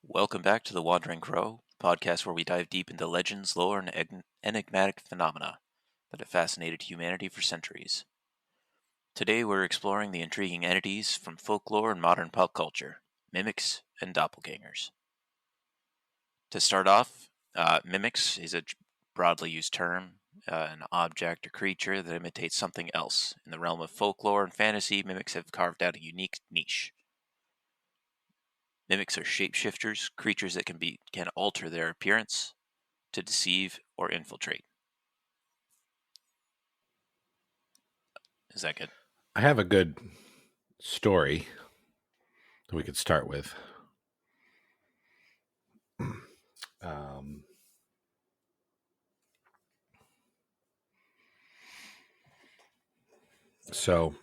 Welcome back to The Wandering Crow, podcast where we dive deep into legends, lore, and enigmatic phenomena that have fascinated humanity for centuries. Today we're exploring the intriguing entities from folklore and modern pop culture, mimics and doppelgangers. To start off, mimics is a broadly used term, an object or creature that imitates something else. In the realm of folklore and fantasy, mimics have carved out a unique niche. Mimics are shapeshifters, creatures that can alter their appearance to deceive or infiltrate. Is that good? I have a good story that we could start with. So,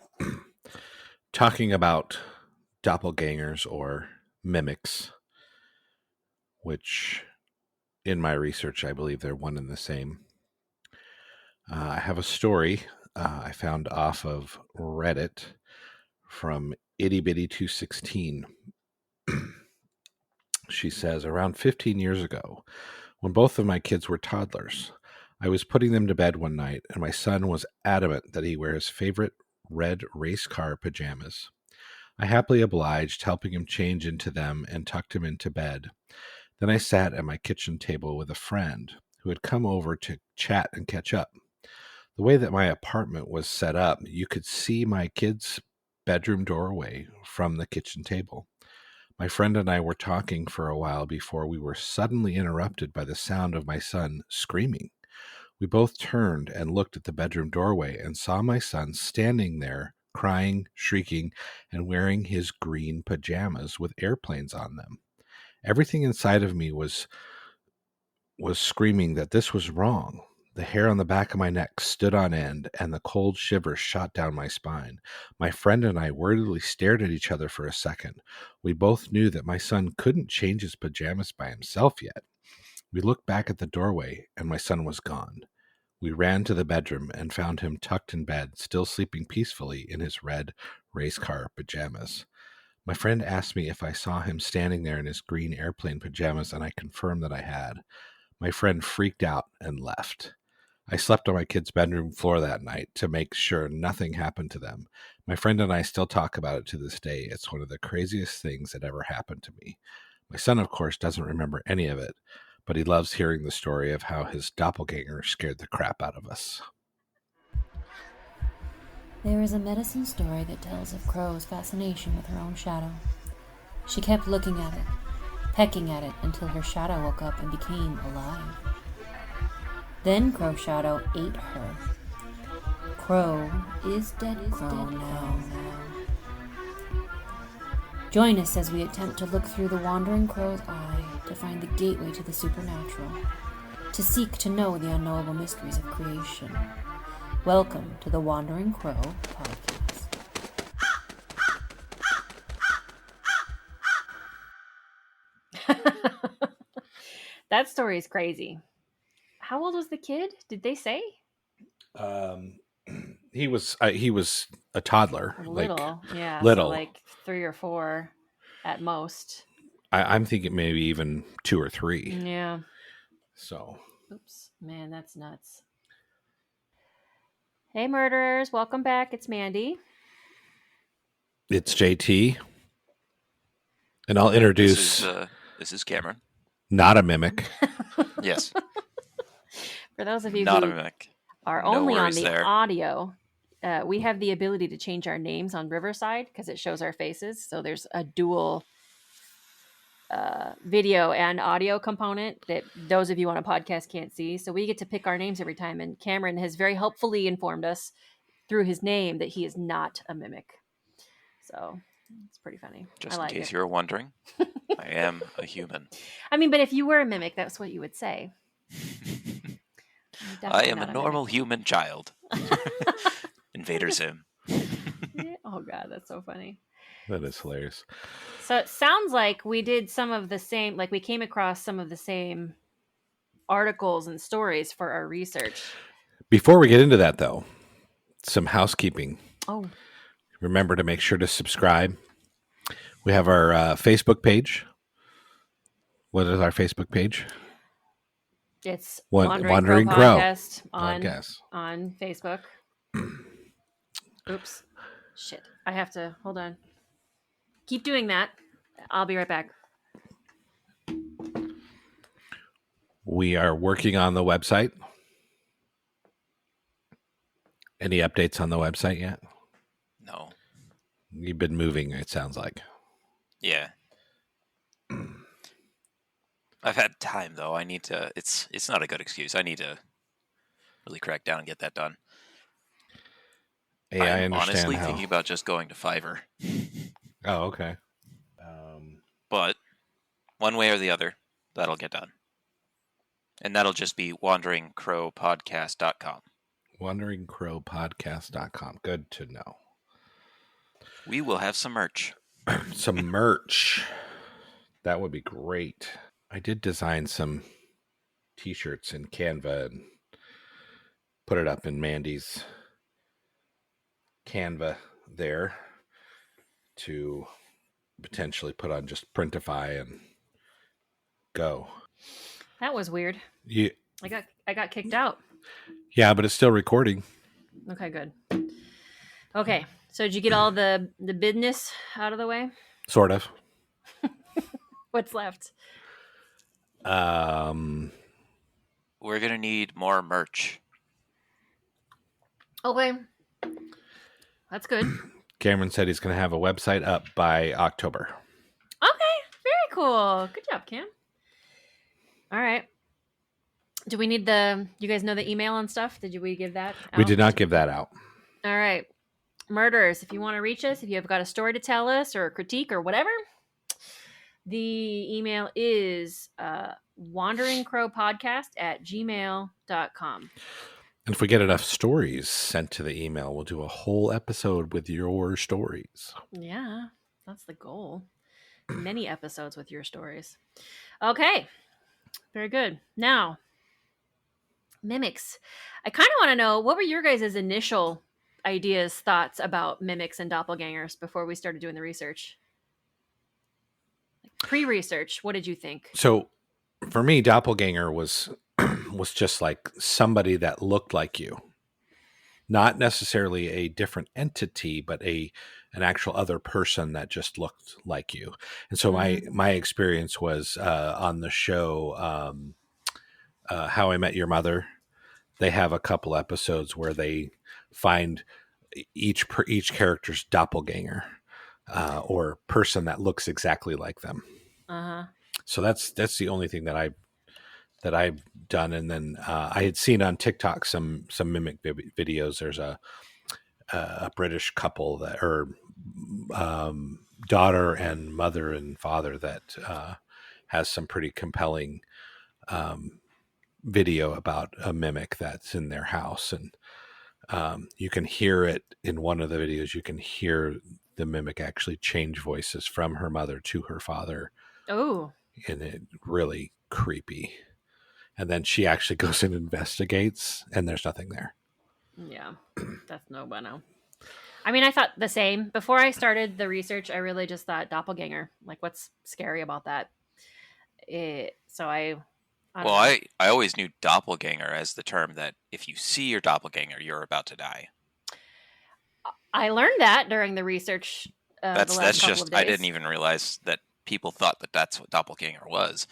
talking about doppelgangers or mimics, which in my research, I believe they're one and the same. I have a story I found off of Reddit from ittybitty216. She says, around 15 years ago, when both of my kids were toddlers, I was putting them to bed one night, and my son was adamant that he wear his favorite red race car pajamas. I happily obliged, helping him change into them and tucked him into bed. Then I sat at my kitchen table with a friend who had come over to chat and catch up. The way that my apartment was set up, you could see my kids' bedroom doorway from the kitchen table. My friend and I were talking for a while before we were suddenly interrupted by the sound of my son screaming. We both turned and looked at the bedroom doorway and saw my son standing there, crying, shrieking, and wearing his green pajamas with airplanes on them. Everything inside of me was screaming that this was wrong. The hair on the back of my neck stood on end, and the cold shivers shot down my spine. My friend and I wordedly stared at each other for a second. We both knew that my son couldn't change his pajamas by himself yet. We looked back at the doorway, and my son was gone. We ran to the bedroom and found him tucked in bed, still sleeping peacefully in his red race car pajamas. My friend asked me if I saw him standing there in his green airplane pajamas, and I confirmed that I had. My friend freaked out and left. I slept on my kids' bedroom floor that night to make sure nothing happened to them. My friend and I still talk about it to this day. It's one of the craziest things that ever happened to me. My son, of course, doesn't remember any of it, but he loves hearing the story of how his doppelganger scared the crap out of us. There is a medicine story that tells of Crow's fascination with her own shadow. She kept looking at it, pecking at it until her shadow woke up and became alive. Then Crow's shadow ate her. Crow is dead Crow now. Join us as we attempt to look through the wandering crow's eye to find the gateway to the supernatural, to seek to know the unknowable mysteries of creation. Welcome to the Wandering Crow podcast. That story is crazy. How old was the kid? Did they say? He was a toddler, Little. little, so like 3 or 4 at most. I'm thinking maybe even 2 or 3. Yeah. So. Oops, man, that's nuts. Hey, murderers! Welcome back. It's Mandy. It's JT, and I'll introduce. This is Cameron. Not a mimic. Yes. For those of you not who a mimic. are No only on the there. audio, we have the ability to change our names on Riverside because it shows our faces. So there's a dual video and audio component that those of you on a podcast can't see. So we get to pick our names every time. And Cameron has very helpfully informed us through his name that he is not a mimic. So it's pretty funny. Just in case you're wondering, I am a human. I mean, but if you were a mimic, that's what you would say. I am a normal human child. Invader Zim. Oh, God, that's so funny. That is hilarious. So it sounds like we did some of the same, like we came across some of the same articles and stories for our research. Before we get into that, though, some housekeeping. Oh. Remember to make sure to subscribe. We have our Facebook page. What is our Facebook page? It's Wandering Crow Crow Podcast Podcast. on Facebook. Oops. Shit. I have to, hold on. Keep doing that. I'll be right back. We are working on the website. Any updates on the website yet? No. You've been moving, it sounds like. Yeah. I've had time though. I need to. It's not a good excuse. I need to really crack down and get that done. Hey, I I'm understand honestly how. thinking about just going to Fiverr. Oh, okay. But one way or the other, that'll get done. And that'll just be wanderingcrowpodcast.com. Wanderingcrowpodcast.com. Good to know. We will have some merch. Some merch. That would be great. I did design some t-shirts in Canva and put it up in Mandy's Canva there to potentially put on just Printify and go. That was weird. Yeah. I got kicked out. Yeah, but it's still recording. Okay, good. Okay, so did you get all the business out of the way? Sort of. What's left? We're gonna need more merch. Okay, that's good. Cameron said he's going to have a website up by October. Okay, very cool. Good job, Cam. All right. Do we need you guys know the email and stuff? Did we give that out? We did not give that out. All right. Murderers, if you want to reach us, if you have got a story to tell us or a critique or whatever, the email is wanderingcrowpodcast@gmail.com. And if we get enough stories sent to the email, we'll do a whole episode with your stories. Yeah, that's the goal. Many episodes with your stories. Okay. Very good. Now, mimics. I kind of want to know, what were your guys' initial ideas, thoughts about mimics and doppelgangers before we started doing the research? Pre-research, what did you think? So for me, doppelganger was just like somebody that looked like you. Not necessarily a different entity, but an actual other person that just looked like you. And so my experience was on the show How I Met Your Mother. They have a couple episodes where they find each character's doppelganger or person that looks exactly like them. So that's the only thing that I've done. And then I had seen on TikTok some mimic videos. There's a British couple that, or daughter and mother and father, that has some pretty compelling video about a mimic that's in their house. And you can hear it in one of the videos. You can hear the mimic actually change voices from her mother to her father. Oh. And it really creepy. And then she actually goes and investigates, and there's nothing there. Yeah, that's no bueno. I mean, I thought the same. Before I started the research, I really just thought doppelganger. Like, what's scary about that? I always knew doppelganger as the term that if you see your doppelganger, you're about to die. I learned that during the research. That's just, I didn't even realize that people thought that that's what doppelganger was.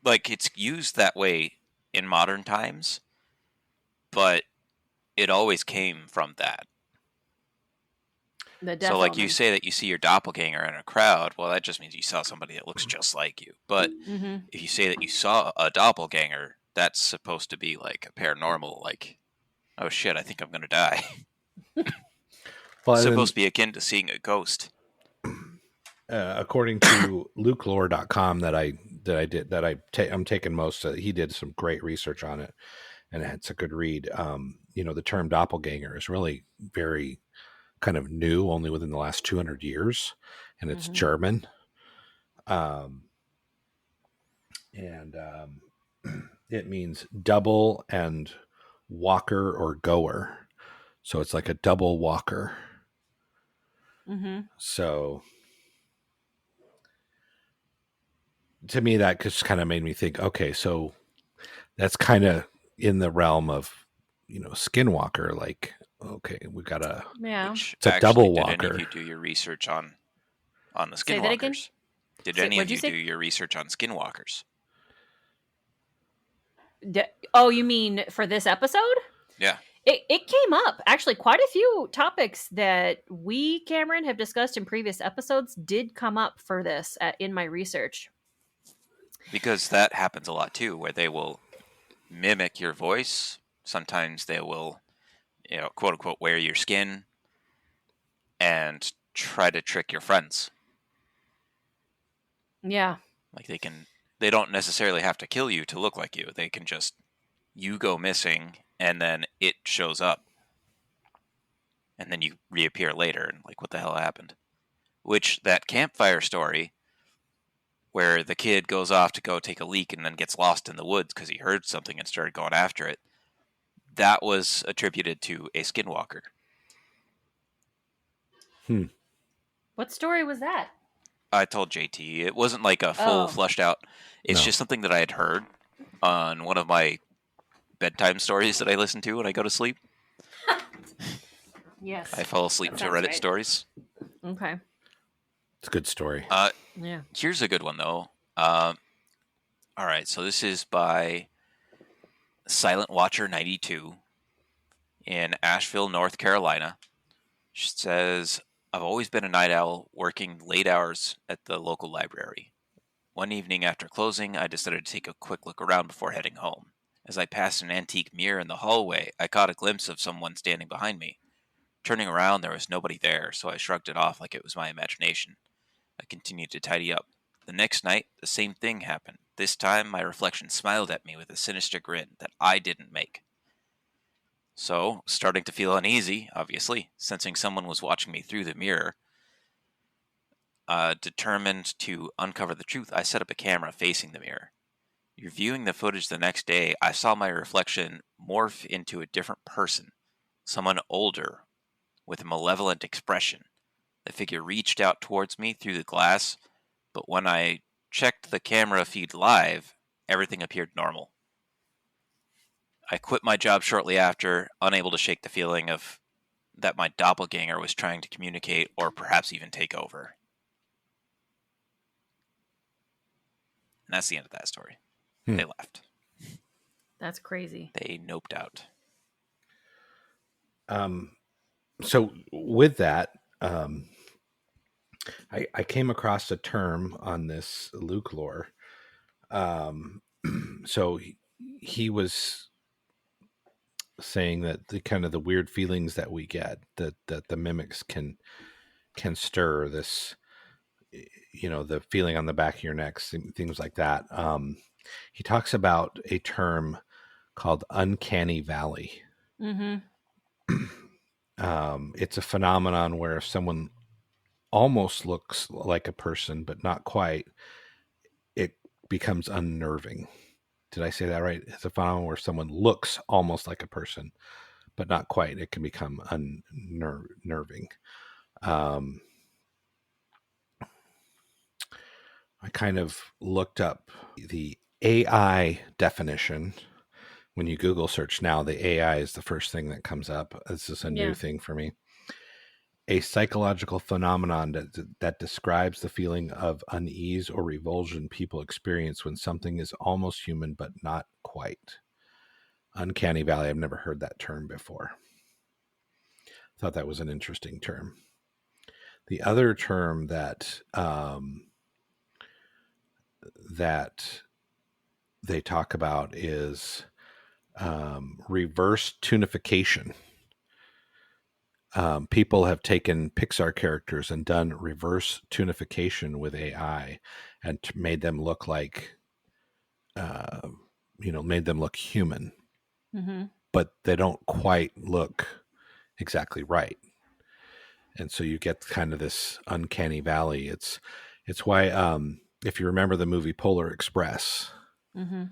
Like, it's used that way in modern times, but it always came from that. So, like, you say that you see your doppelganger in a crowd, well, that just means you saw somebody that looks just like you. But if you say that you saw a doppelganger, that's supposed to be, like, a paranormal, like, oh, shit, I think I'm going to die. Well, it's supposed to be akin to seeing a ghost. According to folklore.com I'm taking most of, he did some great research on it, and it's a good read. The term doppelganger is really very kind of new, only within the last 200 years, and it's German. It means double and walker or goer. So it's like a double walker. So to me, that just kind of made me think, okay, so that's kind of in the realm of, skinwalker. Like, okay, we got Yeah. Which it's a actually, double did any of walker. you do your research on the Say that again? skinwalkers? Did any of What'd you you say? do your research on skinwalkers? Oh, you mean for this episode? Yeah. It came up. Actually, quite a few topics that we, Cameron, have discussed in previous episodes did come up for this in my research. Because that happens a lot too, where they will mimic your voice. Sometimes they will, quote unquote, wear your skin and try to trick your friends. Yeah. Like they don't necessarily have to kill you to look like you. They can just, you go missing and then it shows up. And then you reappear later and like, what the hell happened? Which, that campfire story where the kid goes off to go take a leak and then gets lost in the woods because he heard something and started going after it, that was attributed to a skinwalker. What story was that? I told JT. It wasn't like a full fleshed out. It's just something that I had heard on one of my bedtime stories that I listen to when I go to sleep. Yes. I fall asleep to Reddit stories. Okay. It's a good story. Yeah. Here's a good one, though. All right, so this is by Silent Watcher 92 in Asheville, North Carolina. She says, I've always been a night owl, working late hours at the local library. One evening after closing, I decided to take a quick look around before heading home. As I passed an antique mirror in the hallway, I caught a glimpse of someone standing behind me. Turning around, there was nobody there, so I shrugged it off like it was my imagination. I continued to tidy up. The next night, the same thing happened. This time, my reflection smiled at me with a sinister grin that I didn't make. So, starting to feel uneasy, obviously, sensing someone was watching me through the mirror, determined to uncover the truth, I set up a camera facing the mirror. Reviewing the footage the next day, I saw my reflection morph into a different person, someone older, with a malevolent expression. The figure reached out towards me through the glass, but when I checked the camera feed live, everything appeared normal. I quit my job shortly after, unable to shake the feeling of that my doppelganger was trying to communicate or perhaps even take over. And that's the end of that story. They left. That's crazy. They noped out. So with that, I came across a term on this Luke lore. So he was saying that the kind of the weird feelings that we get, that the mimics can stir, this, the feeling on the back of your neck, things like that. He talks about a term called uncanny valley. Mm-hmm. It's a phenomenon where if someone almost looks like a person, but not quite, it becomes unnerving. Did I say that right? It's a phenomenon where someone looks almost like a person, but not quite. It can become unnerving. I kind of looked up the AI definition. When you Google search now, the AI is the first thing that comes up. This is a new thing for me. A psychological phenomenon that describes the feeling of unease or revulsion people experience when something is almost human but not quite. Uncanny valley. I've never heard that term before. Thought that was an interesting term. The other term that that they talk about is reverse tunification. People have taken Pixar characters and done reverse tunification with AI and made them look like, made them look human, but they don't quite look exactly right. And so you get kind of this uncanny valley. It's why, if you remember the movie Polar Express, the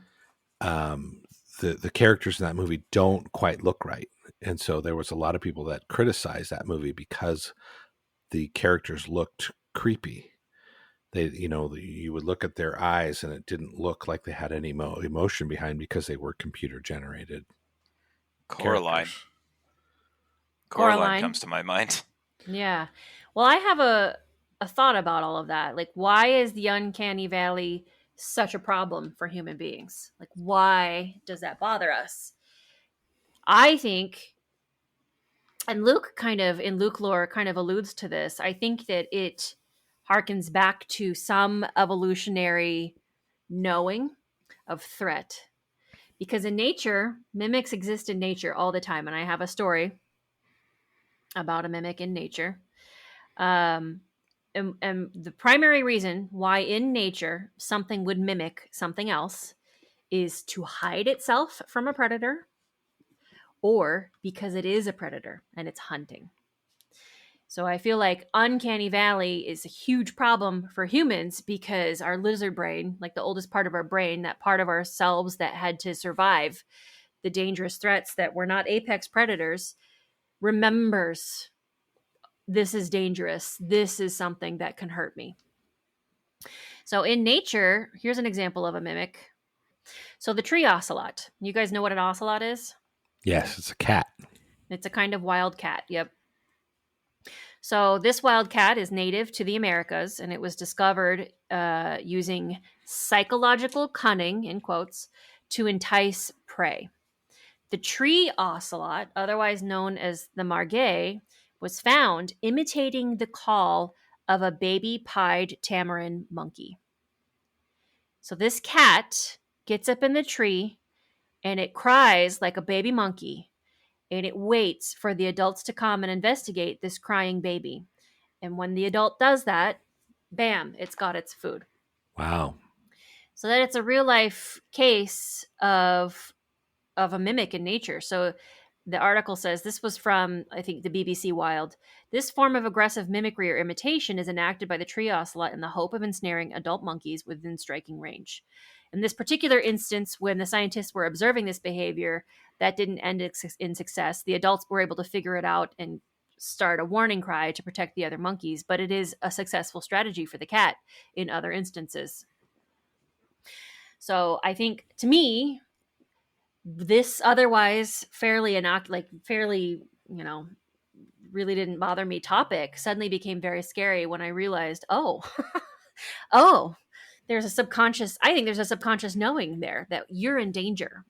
characters in that movie don't quite look right. And so there was a lot of people that criticized that movie because the characters looked creepy. you would look at their eyes and it didn't look like they had any emotion behind, because they were computer generated. Coraline. characters. Coraline comes to my mind. Yeah. Well, I have a thought about all of that. Like, why is the uncanny valley such a problem for human beings? Like, why does that bother us? I think, and Luke in Luke lore kind of alludes to this. I think that it harkens back to some evolutionary knowing of threat. Because in nature, mimics exist in nature all the time. And I have a story about a mimic in nature. And the primary reason why in nature something would mimic something else is to hide itself from a predator, or because it is a predator and it's hunting. So I feel like uncanny valley is a huge problem for humans, because our lizard brain, like the oldest part of our brain, that part of ourselves that had to survive the dangerous threats that were not apex predators, remembers this is dangerous. This is something that can hurt me. So in nature, here's an example of a mimic. So the tree ocelot. You guys know what an ocelot is? Yes, it's a cat. It's a kind of wild cat. Yep. So this wild cat is native to the Americas, and it was discovered using psychological cunning, in quotes, to entice prey. The tree ocelot, otherwise known as the margay, was found imitating the call of a baby-pied tamarin monkey. So this cat gets up in the tree and it cries like a baby monkey, and it waits for the adults to come and investigate this crying baby. And when the adult does that, bam, it's got its food. Wow. So that it's a real life case of a mimic in nature. So the article says, this was from, I think, the BBC Wild. This form of aggressive mimicry or imitation is enacted by the tree ocelot in the hope of ensnaring adult monkeys within striking range. In this particular instance, when the scientists were observing this behavior, that didn't end in success. The adults were able to figure it out and start a warning cry to protect the other monkeys, but it is a successful strategy for the cat in other instances. So I think, to me, this otherwise fairly, really didn't bother me topic suddenly became very scary when I realized, there's a subconscious knowing there that you're in danger.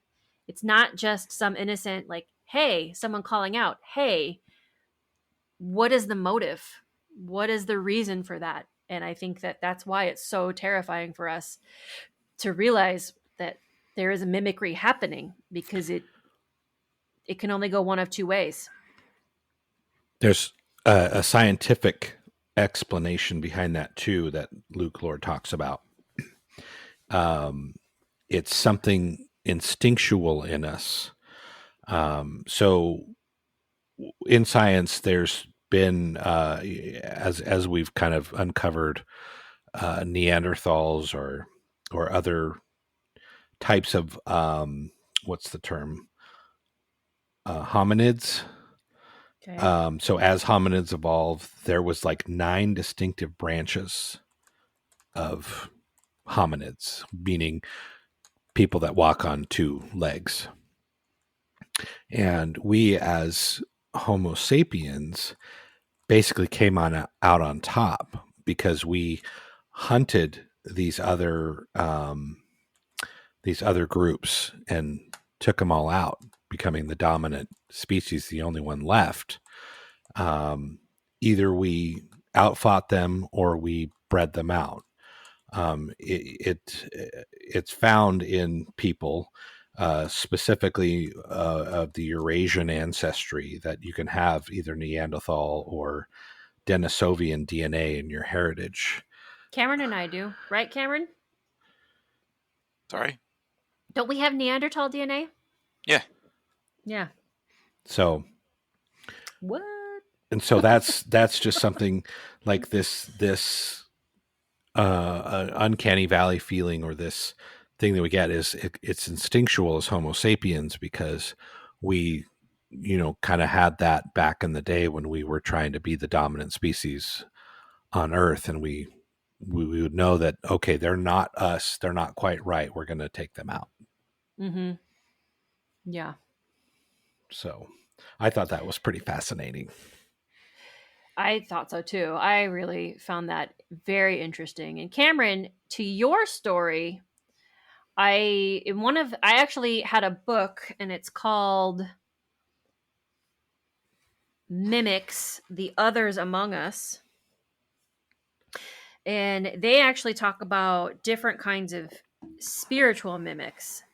It's not just some innocent, like, hey, someone calling out, hey, what is the motive? What is the reason for that? And I think that that's why it's so terrifying for us to realize that there is a mimicry happening, because it can only go one of two ways. There's a scientific explanation behind that too, that Luke Lord talks about. It's something instinctual in us. So in science, there's been, as we've kind of uncovered, Neanderthals or other types of, what's the term? Hominids. Okay. So as hominids evolved, there was like 9 distinctive branches of hominids, meaning people that walk on 2 legs. And we as Homo sapiens basically came out on top, because we hunted these other groups and took them all out, becoming the dominant species, the only one left. Either we outfought them or we bred them out. It's found in people, specifically of the Eurasian ancestry, that you can have either Neanderthal or Denisovian DNA in your heritage. Cameron and I do, right, Cameron? Sorry? Don't we have Neanderthal DNA? Yeah. Yeah. So what? And so that's just something like this uncanny valley feeling, or this thing that we get is it's instinctual as Homo sapiens, because we, kind of had that back in the day when we were trying to be the dominant species on Earth, and we we would know that, okay, they're not us. They're not quite right. We're going to take them out. Mm-hmm. Yeah. So I thought that was pretty fascinating. I thought so too. I really found that very interesting. And Cameron, to your story, I actually had a book, and it's called Mimics: The Others Among Us. And they actually talk about different kinds of spiritual mimics.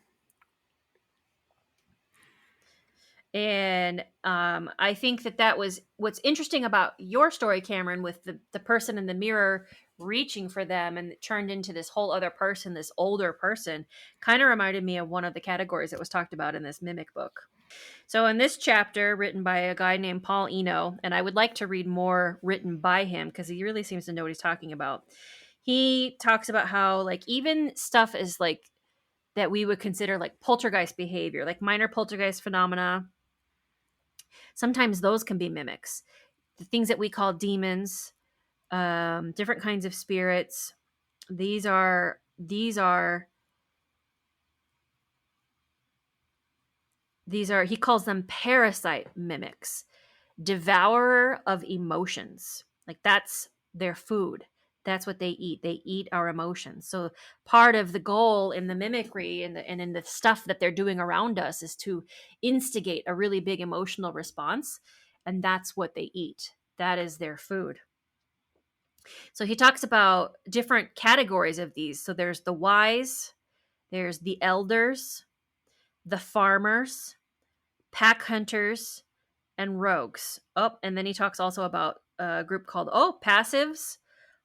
And I think that was what's interesting about your story, Cameron, with the person in the mirror reaching for them and it turned into this whole other person, this older person, kind of reminded me of one of the categories that was talked about in this mimic book. So in this chapter, written by a guy named Paul Eno, and I would like to read more written by him because he really seems to know what he's talking about. He talks about how, like, even stuff is like that we would consider like poltergeist behavior, like minor poltergeist phenomena. Sometimes those can be mimics. The things that we call demons, different kinds of spirits. These are he calls them parasite mimics, devourer of emotions. Like that's their food. That's what they eat. They eat our emotions. So part of the goal in the mimicry and in the stuff that they're doing around us is to instigate a really big emotional response. And that's what they eat. That is their food. So he talks about different categories of these. So there's the wise, there's the elders, the farmers, pack hunters, and rogues. Oh, and then he talks also about a group called passives,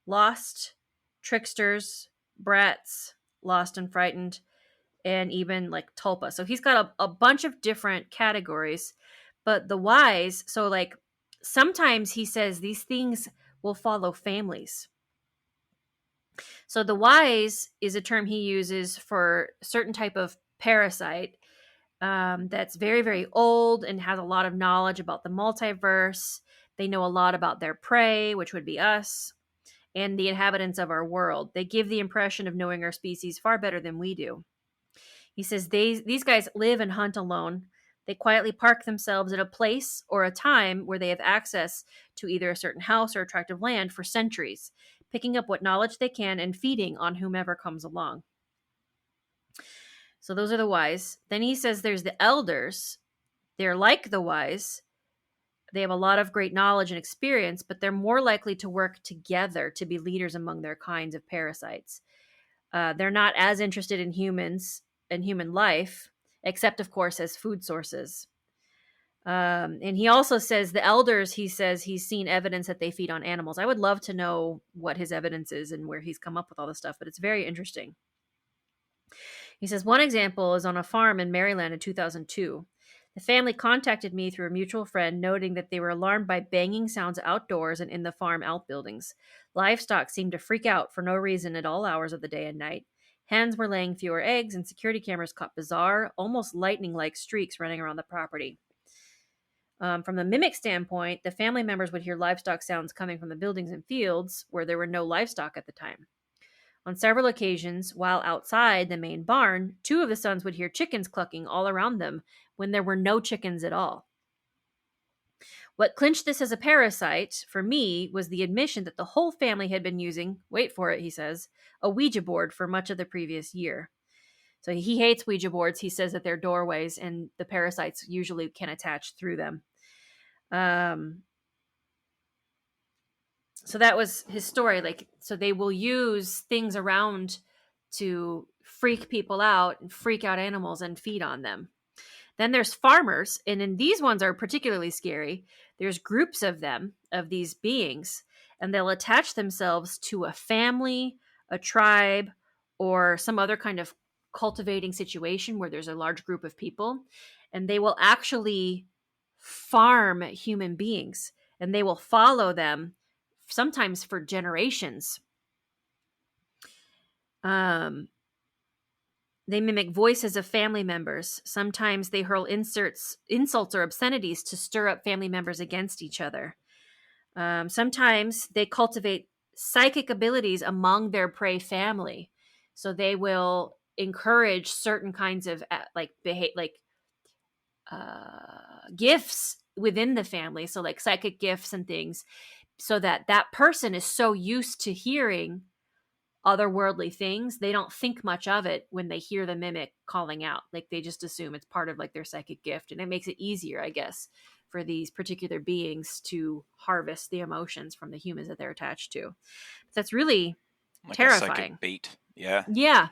lost, tricksters, brats, lost and frightened, and even like tulpa. So he's got a bunch of different categories. But the wise, so like sometimes he says these things will follow families. So the wise is a term he uses for a certain type of parasite that's very, very old and has a lot of knowledge about the multiverse. They know a lot about their prey, which would be us, and the inhabitants of our world. They give the impression of knowing our species far better than we do. He says these guys live and hunt alone. They quietly park themselves at a place or a time where they have access to either a certain house or a tract of land for centuries, picking up what knowledge they can and feeding on whomever comes along. So those are the wise. Then he says there's the elders. They're like the wise. They have a lot of great knowledge and experience, but they're more likely to work together to be leaders among their kinds of parasites. They're not as interested in humans and human life, except, of course, as food sources. And he also says the elders, he says he's seen evidence that they feed on animals. I would love to know what his evidence is and where he's come up with all this stuff, but it's very interesting. He says one example is on a farm in Maryland in 2002. The family contacted me through a mutual friend, noting that they were alarmed by banging sounds outdoors and in the farm outbuildings. Livestock seemed to freak out for no reason at all hours of the day and night. Hens were laying fewer eggs, and security cameras caught bizarre, almost lightning-like streaks running around the property. From the mimic standpoint, the family members would hear livestock sounds coming from the buildings and fields where there were no livestock at the time. On several occasions, while outside the main barn, two of the sons would hear chickens clucking all around them when there were no chickens at all. What clinched this as a parasite for me was the admission that the whole family had been using, wait for it, he says, a Ouija board for much of the previous year. So he hates Ouija boards. He says that they're doorways and the parasites usually can attach through them. So that was his story. Like, so they will use things around to freak people out and freak out animals and feed on them. Then there's farmers, and then these ones are particularly scary. There's groups of them, of these beings, and they'll attach themselves to a family, a tribe, or some other kind of cultivating situation where there's a large group of people, and they will actually farm human beings, and they will follow them sometimes for generations. They mimic voices of family members. Sometimes they hurl insults or obscenities to stir up family members against each other. Sometimes they cultivate psychic abilities among their prey family. So they will encourage certain kinds of gifts within the family. So like psychic gifts and things, so that that person is so used to hearing otherworldly things, they don't think much of it when they hear the mimic calling out. Like they just assume it's part of like their psychic gift, and it makes it easier, I guess, for these particular beings to harvest the emotions from the humans that they're attached to. That's really Like terrifying. a psychic bait. Yeah. Yeah.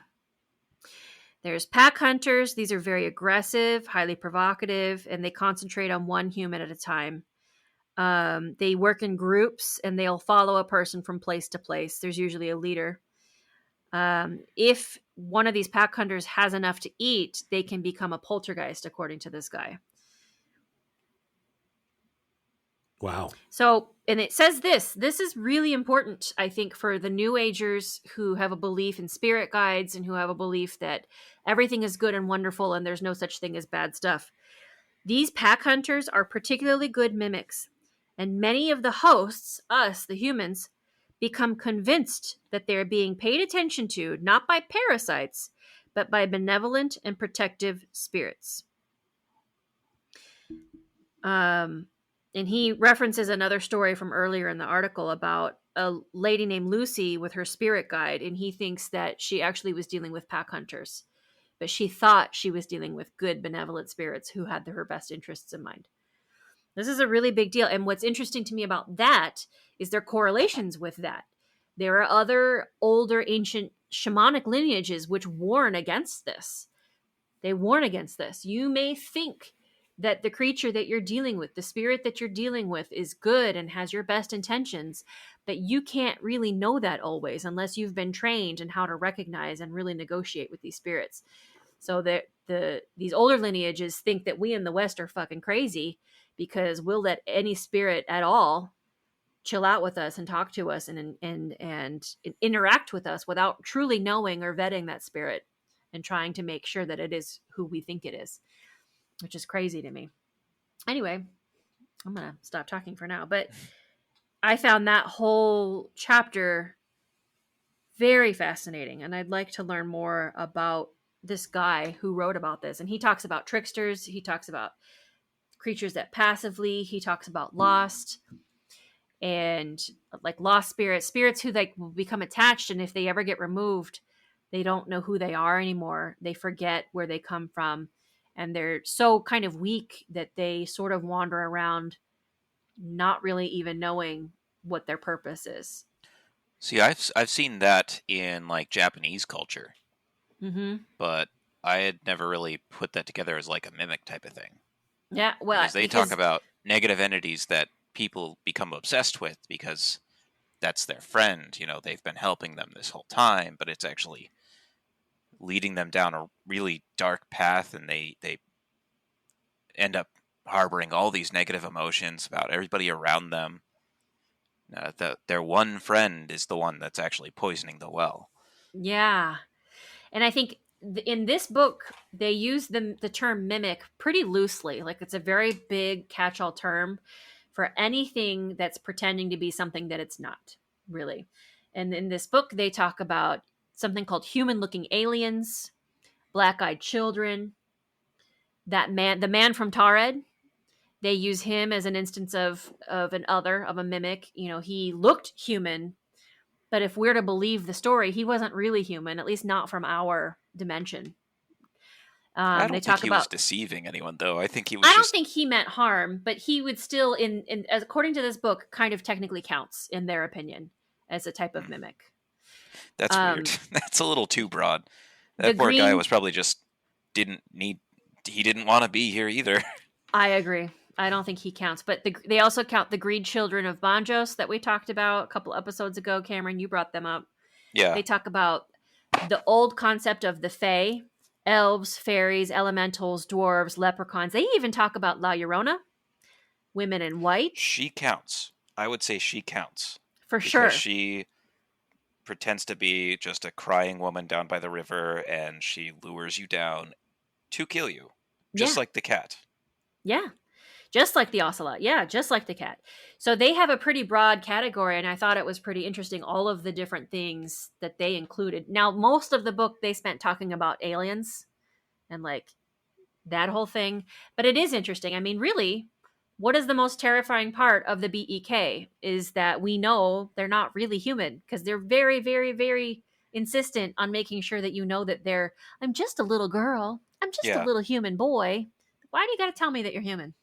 There's pack hunters. These are very aggressive, highly provocative, and they concentrate on one human at a time. They work in groups, and they'll follow a person from place to place. There's usually a leader. If one of these pack hunters has enough to eat, they can become a poltergeist, according to this guy. Wow. So, and it says this is really important, I think, for the New Agers who have a belief in spirit guides and who have a belief that everything is good and wonderful and there's no such thing as bad stuff. These pack hunters are particularly good mimics, and many of the hosts, us, the humans, become convinced that they're being paid attention to, not by parasites, but by benevolent and protective spirits. And he references another story from earlier in the article about a lady named Lucy with her spirit guide, and he thinks that she actually was dealing with pack hunters, but she thought she was dealing with good, benevolent spirits who had her best interests in mind. This is a really big deal. And what's interesting to me about that is there are correlations with that. There are other older ancient shamanic lineages which warn against this. They warn against this. You may think that the creature that you're dealing with, the spirit that you're dealing with, is good and has your best intentions, but you can't really know that always unless you've been trained in how to recognize and really negotiate with these spirits. So these older lineages think that we in the West are fucking crazy because we'll let any spirit at all chill out with us and talk to us and interact with us without truly knowing or vetting that spirit and trying to make sure that it is who we think it is, which is crazy to me. Anyway, I'm going to stop talking for now, but I found that whole chapter very fascinating, and I'd like to learn more about this guy who wrote about this. And he talks about tricksters, he talks about creatures that passively, he talks about lost and like lost spirits who like will become attached, and if they ever get removed, they don't know who they are anymore. They forget where they come from, and they're so kind of weak that they sort of wander around not really even knowing what their purpose is. See, I've seen that in like Japanese culture, but I had never really put that together as like a mimic type of thing. Yeah, well, because they talk about negative entities that people become obsessed with because that's their friend. You know, they've been helping them this whole time, but it's actually leading them down a really dark path, and they end up harboring all these negative emotions about everybody around them. Their one friend is the one that's actually poisoning the well. Yeah. And I think in this book, they use the term mimic pretty loosely. Like it's a very big catch-all term for anything that's pretending to be something that it's not, really. And in this book, they talk about something called human-looking aliens, black-eyed children, the man from Tared. They use him as an instance of a mimic. You know, he looked human, but if we're to believe the story, he wasn't really human, at least not from our dimension. I don't think he was deceiving anyone, though. I think he was. I don't think he meant harm, but he would still, according to this book, kind of technically counts in their opinion as a type of mimic. That's weird. That's a little too broad. That poor guy was probably just he didn't want to be here either. I agree. I don't think he counts, but they also count the greed children of Banjos that we talked about a couple episodes ago. Cameron, you brought them up. Yeah. They talk about the old concept of the Fae, elves, fairies, elementals, dwarves, leprechauns. They even talk about La Llorona, women in white. She counts. I would say she counts. For sure. She pretends to be just a crying woman down by the river, and she lures you down to kill you. Just like the cat. Yeah. Just like the ocelot. Yeah, just like the cat. So they have a pretty broad category, and I thought it was pretty interesting, all of the different things that they included. Now, most of the book they spent talking about aliens and like that whole thing. But it is interesting. I mean, really, what is the most terrifying part of the BEK is that we know they're not really human, because they're very, very, very insistent on making sure that you know that I'm just a little girl. I'm just a Yeah. little human boy. Why do you got to tell me that you're human?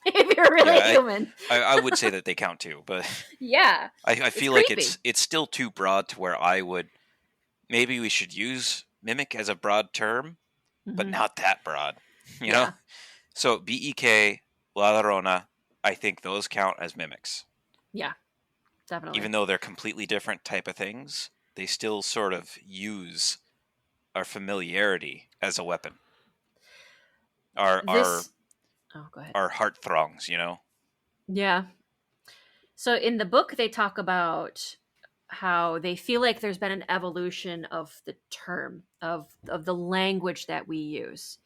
If you're really human. I would say that they count too, but Yeah. I feel like creepy. it's still too broad to where maybe we should use mimic as a broad term, but Mhm. not that broad, you know? So BEK, La Llorona, I think those count as mimics. Yeah, definitely. Even though they're completely different type of things, they still sort of use our familiarity as a weapon. Our go ahead. our heart throngs, you know? Yeah. So in the book, they talk about how they feel like there's been an evolution of the term, of the language that we use.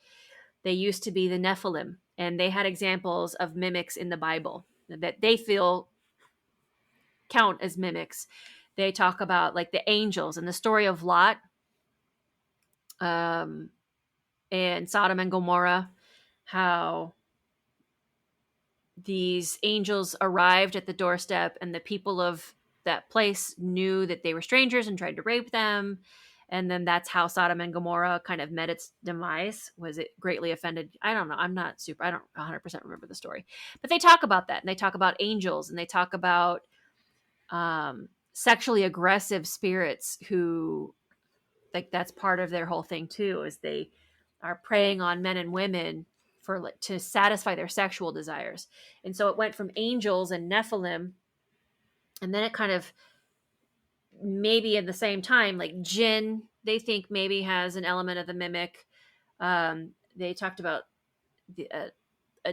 They used to be the Nephilim, and they had examples of mimics in the Bible that they feel count as mimics. They talk about like the angels and the story of Lot, and Sodom and Gomorrah, how these angels arrived at the doorstep and the people of that place knew that they were strangers and tried to rape them. And then that's how Sodom and Gomorrah kind of met its demise. Was it greatly offended? I don't know. I don't 100% remember the story. But they talk about that, and they talk about angels, and they talk about sexually aggressive spirits who, like, that's part of their whole thing too, is they are preying on men and women to satisfy their sexual desires. And so it went from angels and Nephilim, and then it kind of maybe at the same time, like jinn, they think maybe has an element of the mimic. They talked about the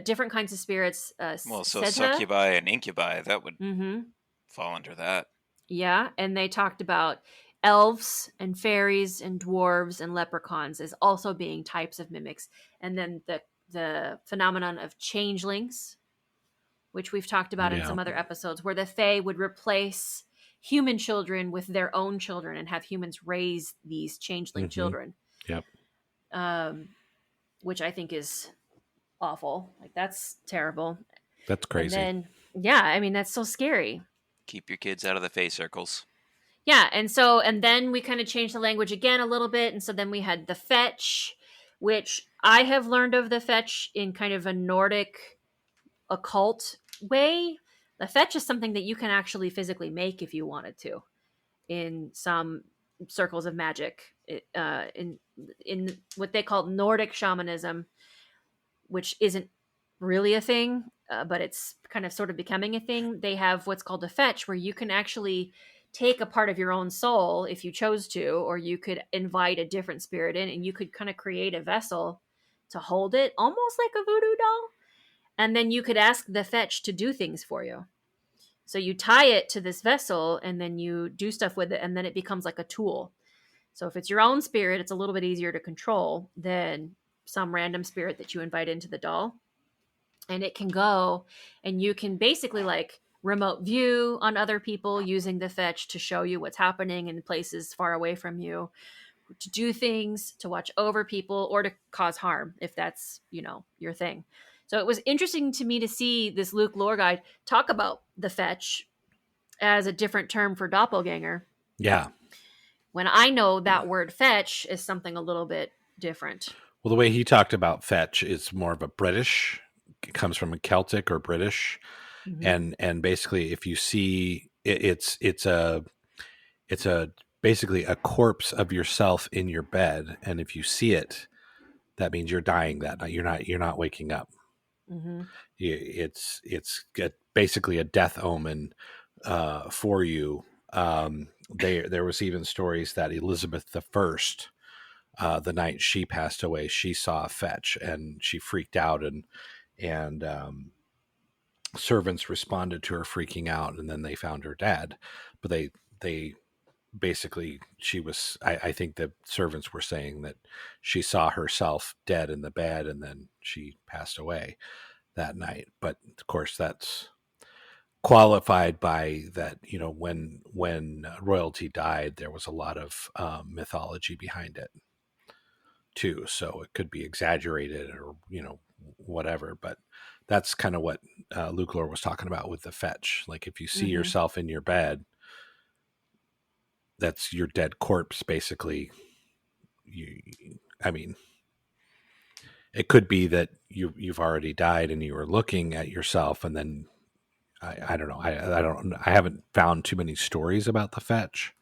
different kinds of spirits. Well, so Sedna. succubi and incubi, that would Mm-hmm. fall under that. Yeah, and they talked about elves and fairies and dwarves and leprechauns as also being types of mimics. And then the phenomenon of changelings, which we've talked about in some other episodes, where the Fae would replace human children with their own children and have humans raise these changeling children. Yep. Which I think is awful. Like, that's terrible. That's crazy. And then, yeah, I mean, that's so scary. Keep your kids out of the Fae circles. Yeah, and then we kind of changed the language again a little bit, and so then we had the fetch, which I have learned of the fetch in kind of a Nordic occult way. The fetch is something that you can actually physically make if you wanted to, in some circles of magic, in what they call Nordic shamanism, which isn't really a thing, but it's kind of sort of becoming a thing. They have what's called a fetch, where you can actually take a part of your own soul if you chose to, or you could invite a different spirit in, and you could kind of create a vessel to hold it, almost like a voodoo doll. And then you could ask the fetch to do things for you. So you tie it to this vessel, and then you do stuff with it, and then it becomes like a tool. So if it's your own spirit, it's a little bit easier to control than some random spirit that you invite into the doll. And it can go, and you can basically like remote view on other people using the fetch to show you what's happening in places far away from you, to do things, to watch over people, or to cause harm if that's, your thing. So it was interesting to me to see this Luke lore guide talk about the fetch as a different term for doppelganger. Yeah. When I know that word fetch is something a little bit different. Well, the way he talked about fetch is more of a British. It comes from a Celtic or British. Mm-hmm. And basically, if you see it's basically a corpse of yourself in your bed, and if you see it, that means you're dying that night. You're not waking up. Mm-hmm. It's basically a death omen for you. There was even stories that Elizabeth I, the night she passed away, she saw a fetch and she freaked out, and servants responded to her freaking out, and then they found her dead. But they basically, I think the servants were saying that she saw herself dead in the bed, and then she passed away. that night. But of course, that's qualified by that, when royalty died, there was a lot of mythology behind it too. So it could be exaggerated or, whatever. But that's kind of what Luclor was talking about with the fetch. Like if you see yourself in your bed, that's your dead corpse, basically. It could be that you've already died and you were looking at yourself, and then I don't know. I haven't found too many stories about the fetch.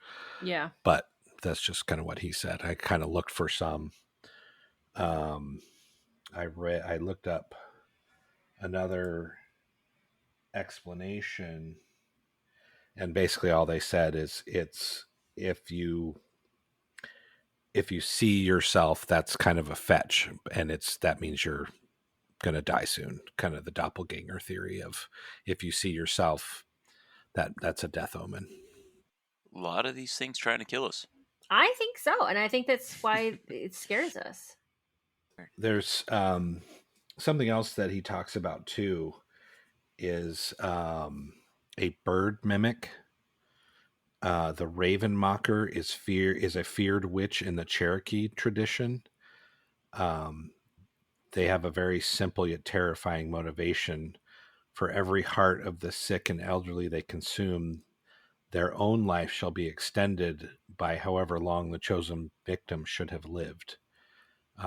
Yeah. But that's just kind of what he said. I kind of looked for some. I looked up another explanation, and basically all they said is it's if you see yourself, that's kind of a fetch, and that means you're gonna die soon. Kind of the doppelganger theory of if you see yourself, that's a death omen. A lot of these things trying to kill us. I think so, and I think that's why it scares us. There's something else that he talks about too is a bird mimic. The raven mocker is a feared witch in the Cherokee tradition. They have a very simple yet terrifying motivation. For every heart of the sick and elderly they consume, their own life shall be extended by however long the chosen victim should have lived.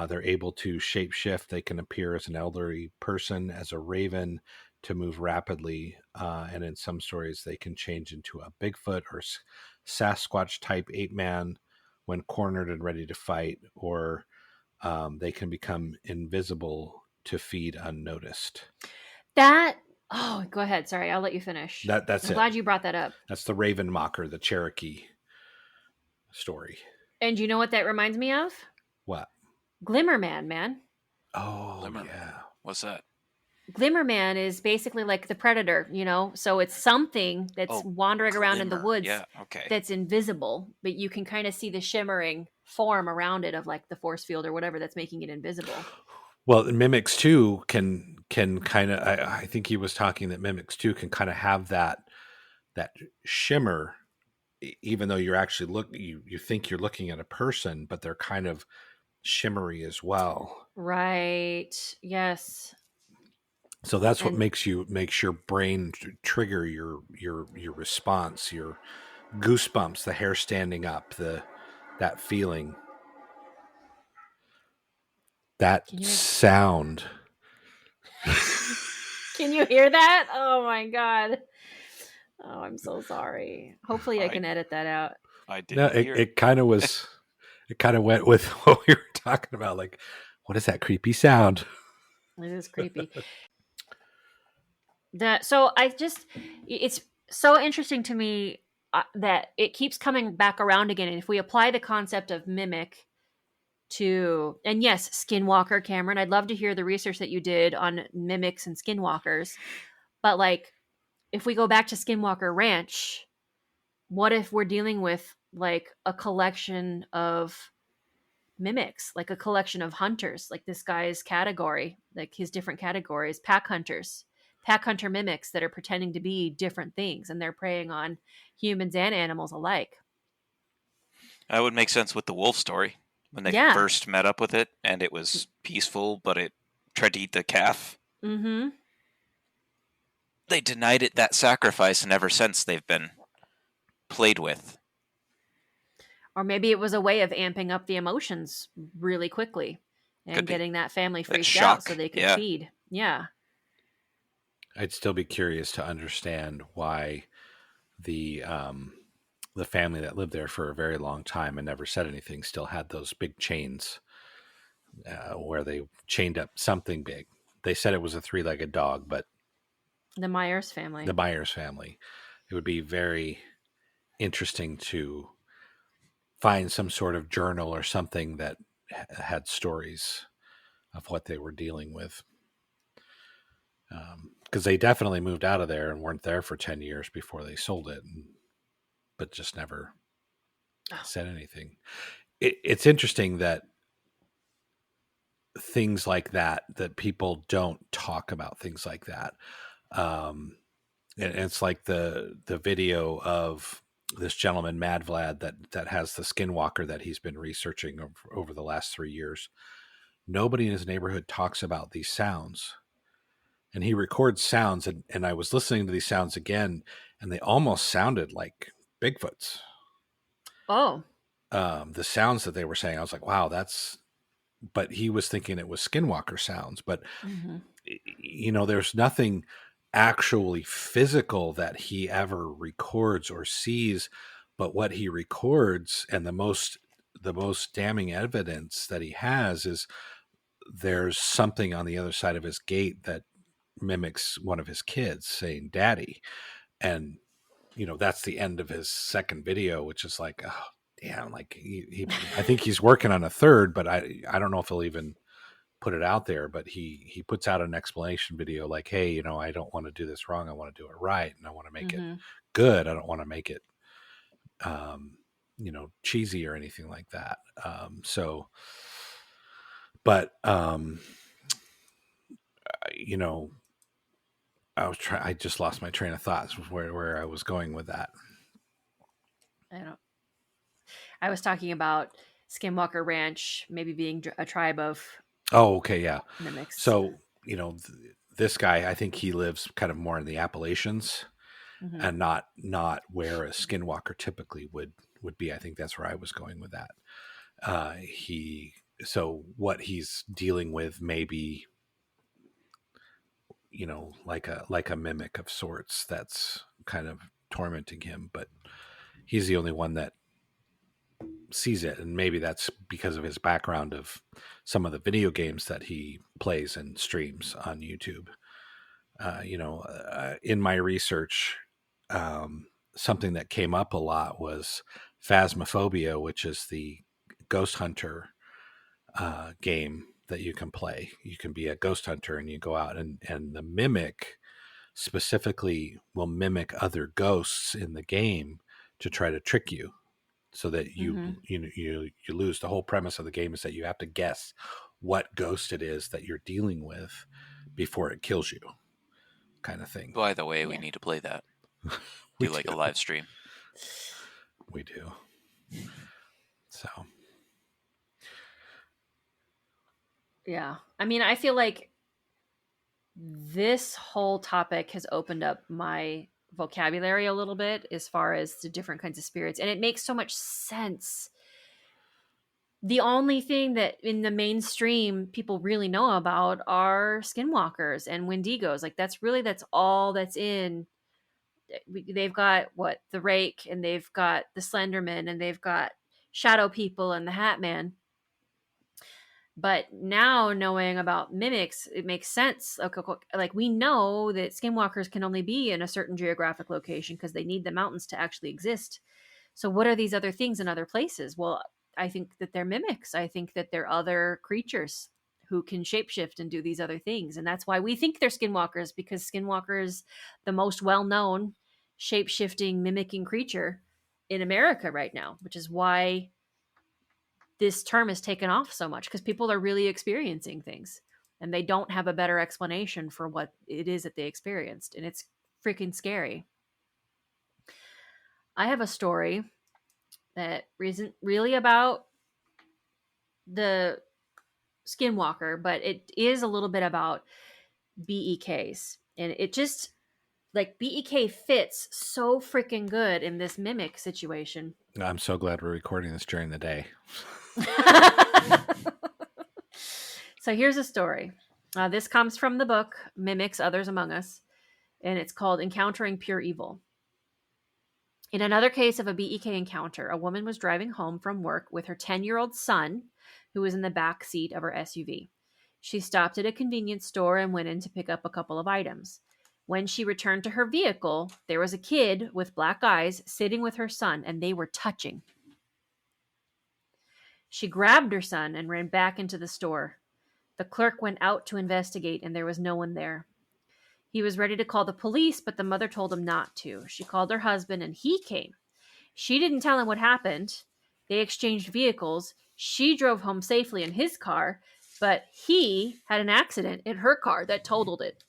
They're able to shapeshift. They can appear as an elderly person, as a raven, to move rapidly. And in some stories, they can change into a Bigfoot or Sasquatch type ape man when cornered and ready to fight, or they can become invisible to feed unnoticed. Go ahead. Sorry, I'll let you finish. I'm glad you brought that up. That's the Raven Mocker, the Cherokee story. And you know what that reminds me of? What? Glimmerman, man. Oh, Glimmerman. Yeah. What's that? Glimmerman is basically like the predator, so it's something that's wandering around in the woods that's invisible, but you can kind of see the shimmering form around it of like the force field or whatever that's making it invisible. Well, mimics too can kind of, I think he was talking that mimics too can kind of have that shimmer, even though you're actually you think you're looking at a person, but they're kind of shimmery as well. Right. Yes. So that's what makes your brain trigger your response, your goosebumps, the hair standing up, that feeling, that sound. Can you hear that? Oh my God. Oh, I'm so sorry. Hopefully I can edit that out. I didn't hear it. It kind of was. It kind of went with what we were talking about. Like, what is that creepy sound? It is creepy. It's so interesting to me that it keeps coming back around again. And if we apply the concept of mimic to, and yes, skinwalker, Cameron, I'd love to hear the research that you did on mimics and skinwalkers. But like, if we go back to Skinwalker Ranch, what if we're dealing with like a collection of mimics, like a collection of hunters, like this guy's category, like his different categories, pack hunter mimics that are pretending to be different things, and they're preying on humans and animals alike. That would make sense with the wolf story. When they first met up with it, and it was peaceful, but it tried to eat the calf. Mm-hmm. They denied it that sacrifice, and ever since they've been played with. Or maybe it was a way of amping up the emotions really quickly and getting that family freaked out so they could feed. Yeah. I'd still be curious to understand why the family that lived there for a very long time and never said anything still had those big chains where they chained up something big. They said it was a 3-legged dog, but the Myers family. It would be very interesting to find some sort of journal or something that had stories of what they were dealing with. Because they definitely moved out of there and weren't there for 10 years before they sold it, but just never said anything. It's interesting that things like that people don't talk about, things like that. And it's like the video of this gentleman, Mad Vlad, that has the skinwalker that he's been researching over the last 3 years. Nobody in his neighborhood talks about these sounds. And he records sounds, and I was listening to these sounds again, and they almost sounded like Bigfoot's. Oh. The sounds that they were saying, I was like, wow, but he was thinking it was skinwalker sounds. But, there's nothing actually physical that he ever records or sees, but what he records, and the most damning evidence that he has, is there's something on the other side of his gate that mimics one of his kids saying daddy. And that's the end of his second video, which is like, oh damn, like he I think he's working on a third, but I don't know if he'll even put it out there. But he puts out an explanation video like, hey, I don't want to do this wrong, I want to do it right, and I want to make it good. I don't want to make it cheesy or anything like that. I just lost my train of thoughts where I was going with that. I was talking about Skinwalker Ranch maybe being a tribe of mimics. So, this guy, I think he lives kind of more in the Appalachians and not where a skinwalker typically would be. I think that's where I was going with that. So what he's dealing with maybe, like a mimic of sorts that's kind of tormenting him, but he's the only one that sees it. And maybe that's because of his background of some of the video games that he plays and streams on YouTube. In my research, something that came up a lot was Phasmophobia, which is the ghost hunter game that you can play. You can be a ghost hunter and you go out and the mimic specifically will mimic other ghosts in the game to try to trick you, so that you lose. The whole premise of the game is that you have to guess what ghost it is that you're dealing with before it kills you, kind of thing. By the way, we need to play that. do a live stream. We do. So. Yeah. I mean, I feel like this whole topic has opened up my vocabulary a little bit as far as the different kinds of spirits, and it makes so much sense. The only thing that in the mainstream people really know about are skinwalkers and wendigos. Like that's all that's in. They've got the Rake, and they've got the Slenderman, and they've got Shadow People and the Hat Man. But now knowing about mimics, it makes sense. Like we know that skinwalkers can only be in a certain geographic location because they need the mountains to actually exist. So what are these other things in other places? Well, I think that they're mimics. I think that they're other creatures who can shapeshift and do these other things. And that's why we think they're skinwalkers, because skinwalker is the most well-known shapeshifting, mimicking creature in America right now, which is why this term has taken off so much, because people are really experiencing things and they don't have a better explanation for what it is that they experienced. And it's freaking scary. I have a story that isn't really about the skinwalker, but it is a little bit about BEKs. And it just, like, BEK fits so freaking good in this mimic situation. I'm so glad we're recording this during the day. So here's a story. This comes from the book Mimics, Others Among Us, and it's called Encountering Pure Evil. In another case of a BEK encounter, a woman was driving home from work with her 10-year-old son, who was in the back seat of her SUV. She stopped at a convenience store and went in to pick up a couple of items. When she returned to her vehicle, there was a kid with black eyes sitting with her son, and they were touching. She grabbed her son and ran back into the store. The clerk went out to investigate, and there was no one there. He was ready to call the police, but the mother told him not to. She called her husband, and he came. She didn't tell him what happened. They exchanged vehicles. She drove home safely in his car. but he had an accident in her car that totaled it.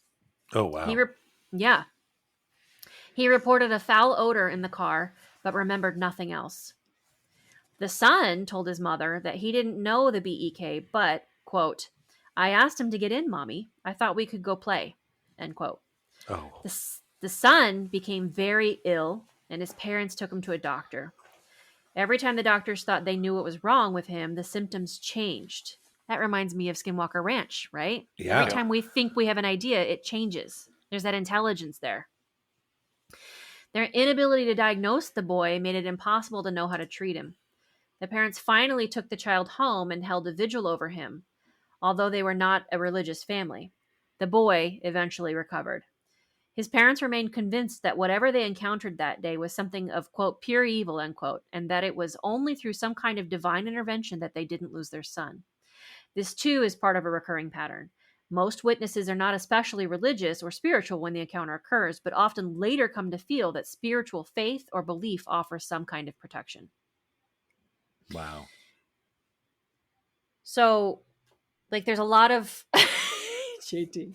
Oh, wow. Yeah. He reported a foul odor in the car, but remembered nothing else. The son told his mother that he didn't know the BEK, but, quote, I asked him to get in, Mommy. I thought we could go play, end quote. Oh. The son became very ill, and his parents took him to a doctor. Every time the doctors thought they knew what was wrong with him, the symptoms changed. That reminds me of Skinwalker Ranch, right? Yeah. Every time we think we have an idea, it changes. There's that intelligence there. Their inability to diagnose the boy made it impossible to know how to treat him. The parents finally took the child home and held a vigil over him, although they were not a religious family. The boy eventually recovered. His parents remained convinced that whatever they encountered that day was something of, quote, pure evil, end quote, and that it was only through some kind of divine intervention that they didn't lose their son. This, too, is part of a recurring pattern. Most witnesses are not especially religious or spiritual when the encounter occurs, but often later come to feel that spiritual faith or belief offers some kind of protection. Wow. So, like, there's a lot of... JT.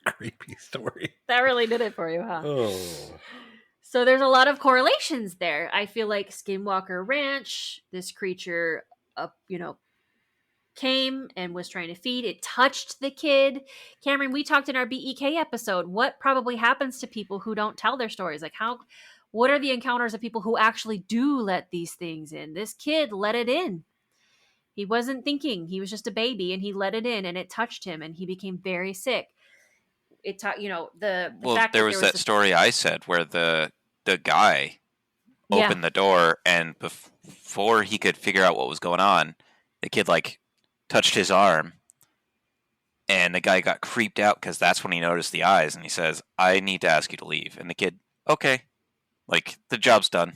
Creepy story. That really did it for you, huh? Oh. So there's a lot of correlations there. I feel like Skinwalker Ranch, this creature, came and was trying to feed. It touched the kid. Cameron, we talked in our BEK episode. What probably happens to people who don't tell their stories? Like, what are the encounters of people who actually do let these things in? This kid let it in. He wasn't thinking. He was just a baby, and he let it in, and it touched him, and he became very sick. It taught, the fact there was that story I said where the guy opened the door, and before he could figure out what was going on, the kid touched his arm, and the guy got creeped out because that's when he noticed the eyes, and he says, I need to ask you to leave. And the kid, okay, the job's done.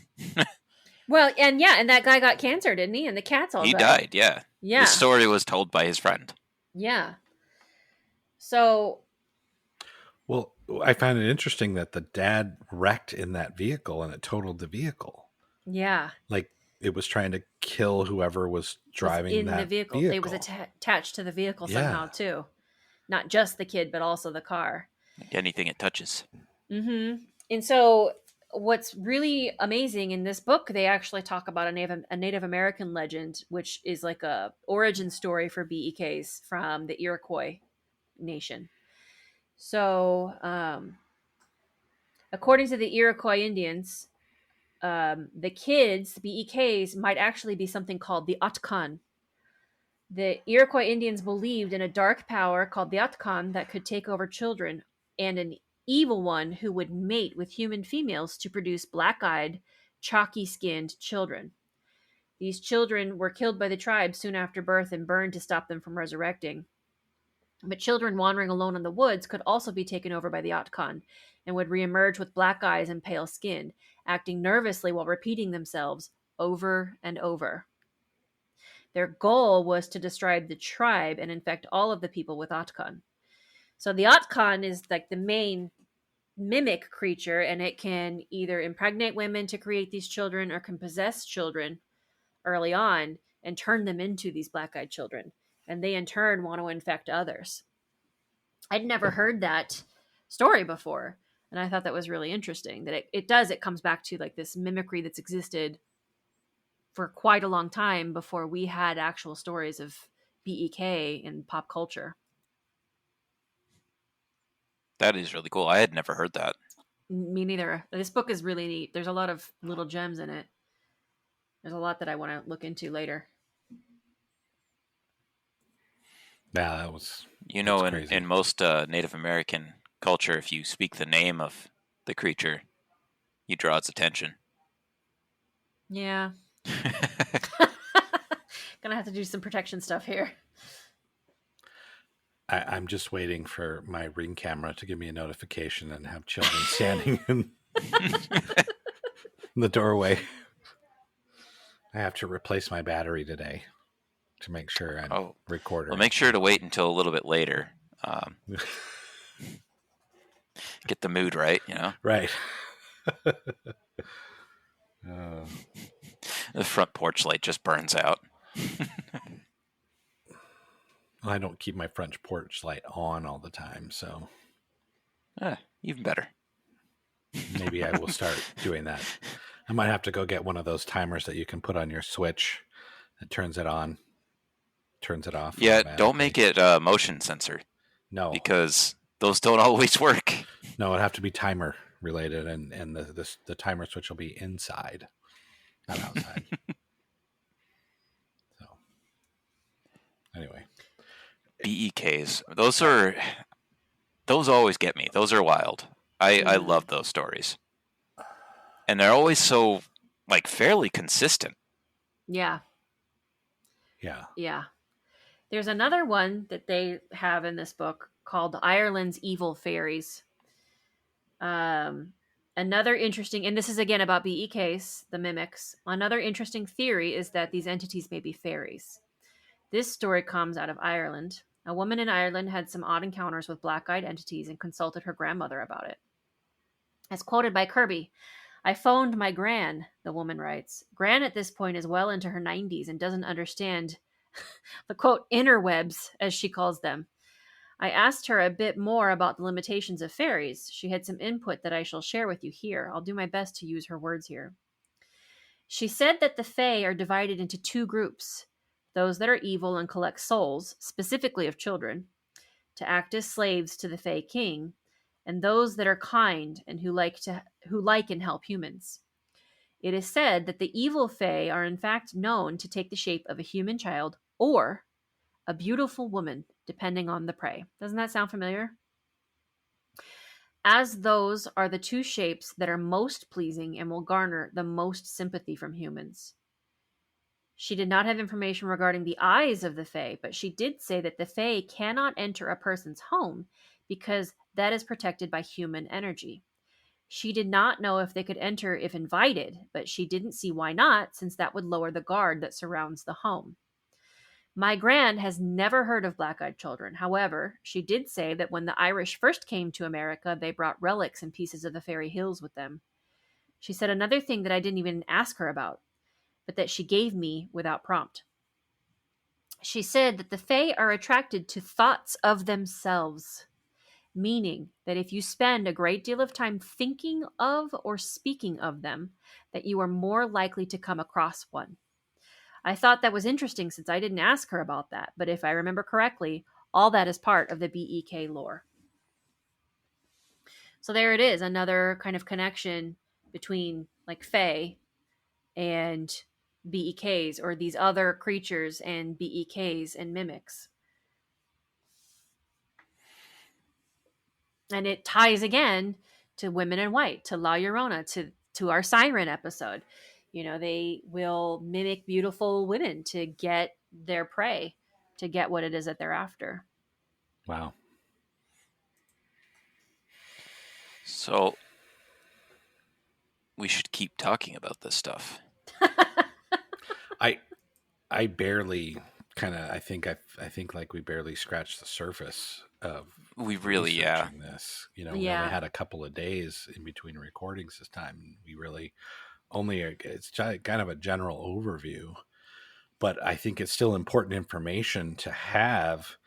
Well, and that guy got cancer, didn't he? And the cat's all he died, yeah. The story was told by his friend. Yeah. So... Well, I find it interesting that the dad wrecked in that vehicle and it totaled the vehicle. Yeah. It was trying to kill whoever was driving that vehicle. It was attached to the vehicle somehow, too. Not just the kid, but also the car. Anything it touches. Mm-hmm. And so what's really amazing in this book, they actually talk about a Native American legend, which is like a origin story for BEKs from the Iroquois nation. So, according to the Iroquois Indians, the BEKs, might actually be something called the Atkan. The Iroquois Indians believed in a dark power called the Atkan that could take over children, and an evil one who would mate with human females to produce black-eyed, chalky-skinned children. These children were killed by the tribe soon after birth and burned to stop them from resurrecting. But children wandering alone in the woods could also be taken over by the Atkan and would reemerge with black eyes and pale skin, acting nervously while repeating themselves over and over. Their goal was to destroy the tribe and infect all of the people with Atkan. So the Atkan is the main mimic creature, and it can either impregnate women to create these children or can possess children early on and turn them into these black-eyed children. And they in turn want to infect others. I'd never heard that story before. And I thought that was really interesting that it comes back to this mimicry that's existed for quite a long time before we had actual stories of BEK in pop culture. That is really cool. I had never heard that. Me neither. This book is really neat. There's a lot of little gems in it. There's a lot that I want to look into later. Yeah, that was... in most Native American culture, if you speak the name of the creature, you draw its attention. Yeah. Gonna have to do some protection stuff here. I'm just waiting for my Ring camera to give me a notification and have children standing in the doorway. I have to replace my battery today to make sure I'm recording. Well, make sure to wait until a little bit later. Get the mood right, Right. The front porch light just burns out. I don't keep my front porch light on all the time, so Even better. maybe I will start doing that. I might have to go get one of those timers that you can put on your switch that turns it on, turns it off. Yeah, don't make it motion sensor. No. Because those don't always work. No, it'd have to be timer related, and the timer switch will be inside, not outside. So, anyway. BEKs. Those always get me. Those are wild. I love those stories. And they're always so, like, fairly consistent. Yeah. Yeah. Yeah. There's another one that they have in this book called Ireland's Evil Fairies. Another interesting, and this is again about BEKs, the mimics. Another interesting theory is that these entities may be fairies. This story comes out of Ireland. A woman in Ireland had some odd encounters with black-eyed entities and consulted her grandmother about it. As quoted by Kirby, "I phoned my gran," the woman writes. Gran at this point is well into her 90s and doesn't understand the, quote, interwebs, as she calls them. I asked her a bit more about the limitations of fairies. She had some input that I shall share with you here. I'll do my best to use her words here. She said that the Fae are divided into two groups, those that are evil and collect souls, specifically of children, to act as slaves to the Fae king, and those that are kind and who like and help humans. It is said that the evil Fae are in fact known to take the shape of a human child or a beautiful woman, depending on the prey. Doesn't that sound familiar? As those are the two shapes that are most pleasing and will garner the most sympathy from humans. She did not have information regarding the eyes of the Fae, but she did say that the Fae cannot enter a person's home because that is protected by human energy. She did not know if they could enter if invited, but she didn't see why not, since that would lower the guard that surrounds the home. My gran has never heard of black-eyed children. However, she did say that when the Irish first came to America, they brought relics and pieces of the fairy hills with them. She said another thing that I didn't even ask her about, but that she gave me without prompt. She said that the Fae are attracted to thoughts of themselves, meaning that if you spend a great deal of time thinking of or speaking of them, that you are more likely to come across one. I thought that was interesting since I didn't ask her about that, but if I remember correctly, all that is part of the BEK lore. So there it is, another kind of connection between like Fae and BEKs, or these other creatures and BEKs and mimics. And it ties again to Women in White, to La Llorona, to our Siren episode. You know, they will mimic beautiful women to get their prey, to get what it is that they're after. Wow. So we should keep talking about this stuff. I barely I think like we barely scratched the surface of we really this. You know, we only had a couple of days in between recordings this time. We really it's kind of a general overview, but I think it's still important information to have,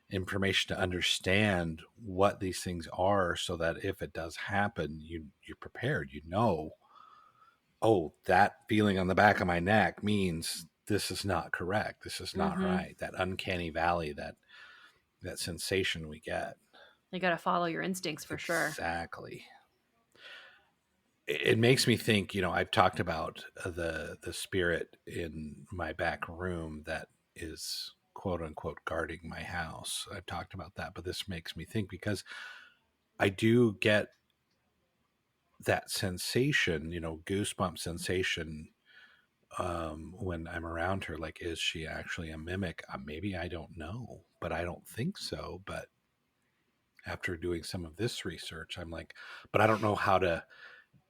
information to understand what these things are, so that if it does happen, you're prepared. You know, oh, that feeling on the back of my neck means this is not correct. This is not right. That uncanny valley, that sensation we get. You got to follow your instincts for sure. Exactly. It makes me think, you know, I've talked about the spirit in my back room that is quote unquote guarding my house. I've talked about that, but this makes me think, because I do get that sensation, you know, goosebump sensation when I'm around her. Like, is she actually a mimic? Maybe, I don't know, but I don't think so. But after doing some of this research, I'm like, but I don't know how to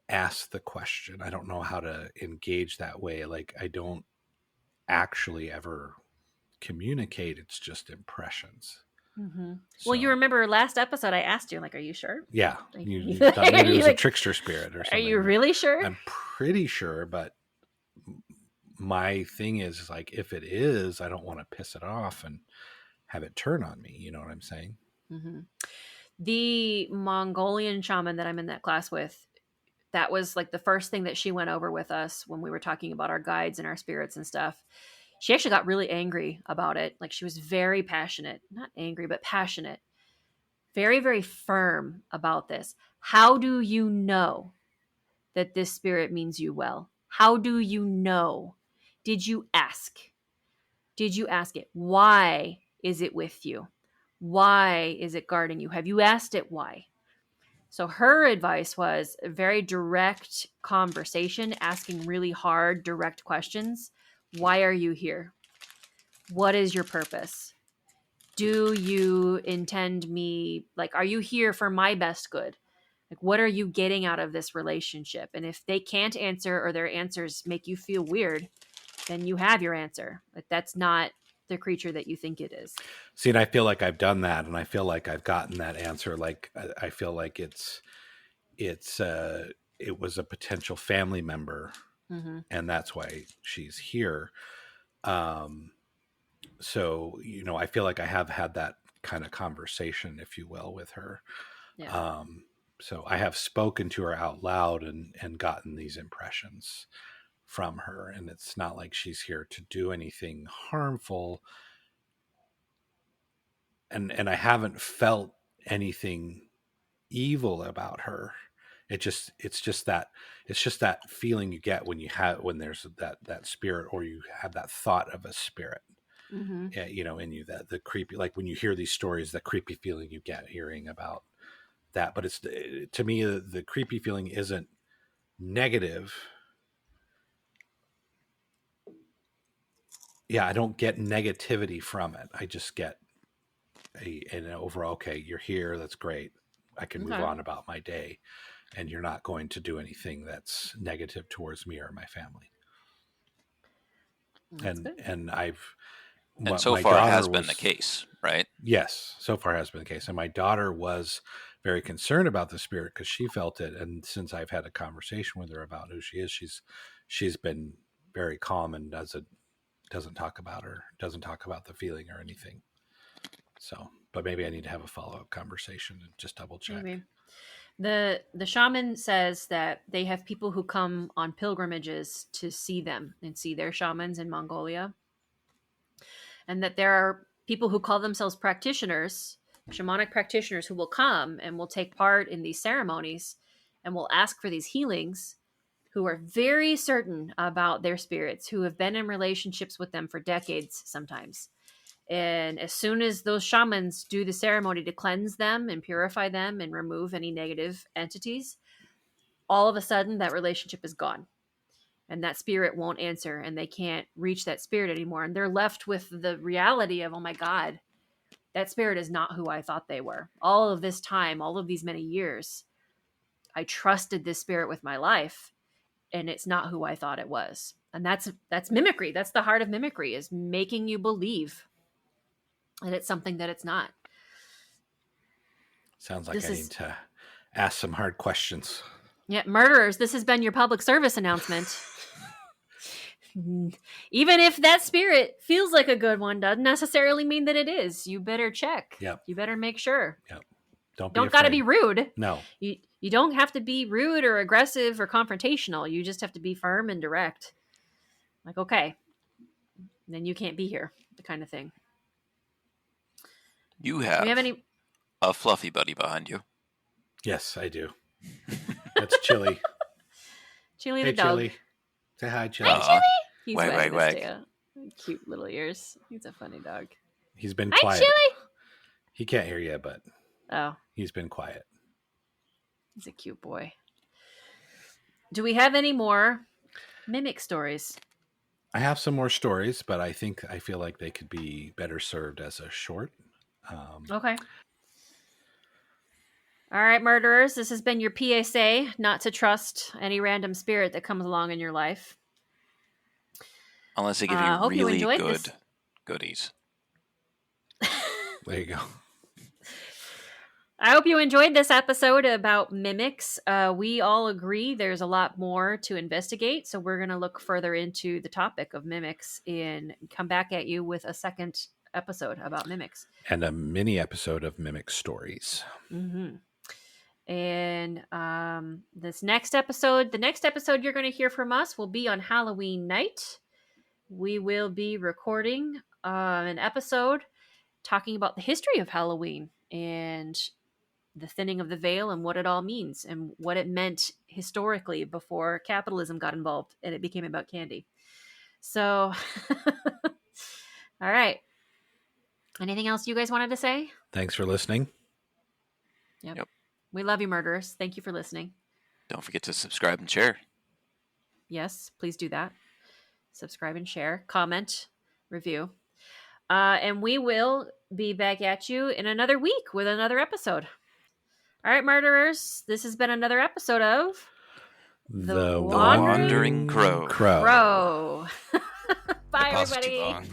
ask the question. I don't know how to engage that way. Like, I don't actually ever communicate. It's just impressions. Mm-hmm. So, well, you remember last episode I asked you, like, are you sure? Yeah. You thought maybe it was a trickster spirit or something. Are you really sure? I'm pretty sure, but my thing is like, if it is, I don't want to piss it off and have it turn on me. You know what I'm saying? Mm-hmm. The Mongolian shaman that I'm in that class with, that was like the first thing that she went over with us when we were talking about our guides and our spirits and stuff. She actually got really angry about it. Like, she was very passionate, not angry, but passionate, very, very firm about this. How do you know that this spirit means you well? How do you know? Did you ask? Did you ask it? Why is it with you? Why is it guarding you? Have you asked it why? So her advice was a very direct conversation, asking really hard, direct questions. Why are you here? What is your purpose? Do you intend me, like, are you here for my best good? Like, what are you getting out of this relationship? And if they can't answer, or their answers make you feel weird, then you have your answer. Like, that's not the creature that you think it is. See, and I feel like I've done that, and I feel like I've gotten that answer. Like, I feel like it was a potential family member, Mm-hmm. and that's why she's here. So, you know, I feel like I have had that kind of conversation, if you will, with her. Yeah. So I have spoken to her out loud and gotten these impressions from her. And it's not like she's here to do anything harmful. And I haven't felt anything evil about her. It's just that feeling you get when there's that spirit, or you have that thought of a spirit. Mm-hmm. You know, in you, that the creepy, like when you hear these stories, that creepy feeling you get hearing about that. But it's, to me, the creepy feeling isn't negative. Yeah, I don't get negativity from it. I just get an overall, okay, you're here, that's great, I can move on about my day, and you're not going to do anything that's negative towards me or my family. That's good. And I've And so far it has been the case, right? Yes, so far has been the case. And my daughter was very concerned about the spirit because she felt it. And since I've had a conversation with her about who she is, she's been very calm and doesn't talk about the feeling or anything. So, but maybe I need to have a follow-up conversation and just double check. Maybe. The shaman says that they have people who come on pilgrimages to see them and see their shamans in Mongolia. And that there are people who call themselves practitioners, shamanic practitioners, who will come and will take part in these ceremonies and will ask for these healings, who are very certain about their spirits, who have been in relationships with them for decades sometimes. And as soon as those shamans do the ceremony to cleanse them and purify them and remove any negative entities, all of a sudden that relationship is gone. And that spirit won't answer, and they can't reach that spirit anymore. And they're left with the reality of, oh my God, that spirit is not who I thought they were. All of this time, all of these many years, I trusted this spirit with my life, and it's not who I thought it was. And that's mimicry. That's the heart of mimicry, is making you believe that it's something that it's not. Sounds like I need to ask some hard questions. Yeah, murderers, this has been your public service announcement. Even if that spirit feels like a good one, doesn't necessarily mean that it is. You better check. Yep. You better make sure. Yep. Don't got to be rude. No. You don't have to be rude or aggressive or confrontational. You just have to be firm and direct. Like, okay, then you can't be here, the kind of thing. Do we have any... a fluffy buddy behind you? Yes, I do. That's Chili. Chili the dog. Chili. Say hi, Chili. Hi, Chili. He's wag. Cute little ears. He's a funny dog. He's been quiet. Hi, Chili. He can't hear you, but he's been quiet. He's a cute boy. Do we have any more mimic stories? I have some more stories, but I feel like they could be better served as a short. Okay. All right, murderers, this has been your PSA not to trust any random spirit that comes along in your life. Unless they give you really good goodies. There you go. I hope you enjoyed this episode about mimics. We all agree there's a lot more to investigate, so we're going to look further into the topic of mimics and come back at you with a second episode about mimics. And a mini episode of Mimic Stories. Mm-hmm. And the next episode you're going to hear from us will be on Halloween night. We will be recording an episode talking about the history of Halloween and the thinning of the veil and what it all means and what it meant historically before capitalism got involved and it became about candy. So, all right. Anything else you guys wanted to say? Thanks for listening. Yep. We love you, murderers. Thank you for listening. Don't forget to subscribe and share. Yes, please do that. Subscribe and share, comment, review. And we will be back at you in another week with another episode. All right, murderers. This has been another episode of The Wandering Crow. Bye, Pause too everybody. long.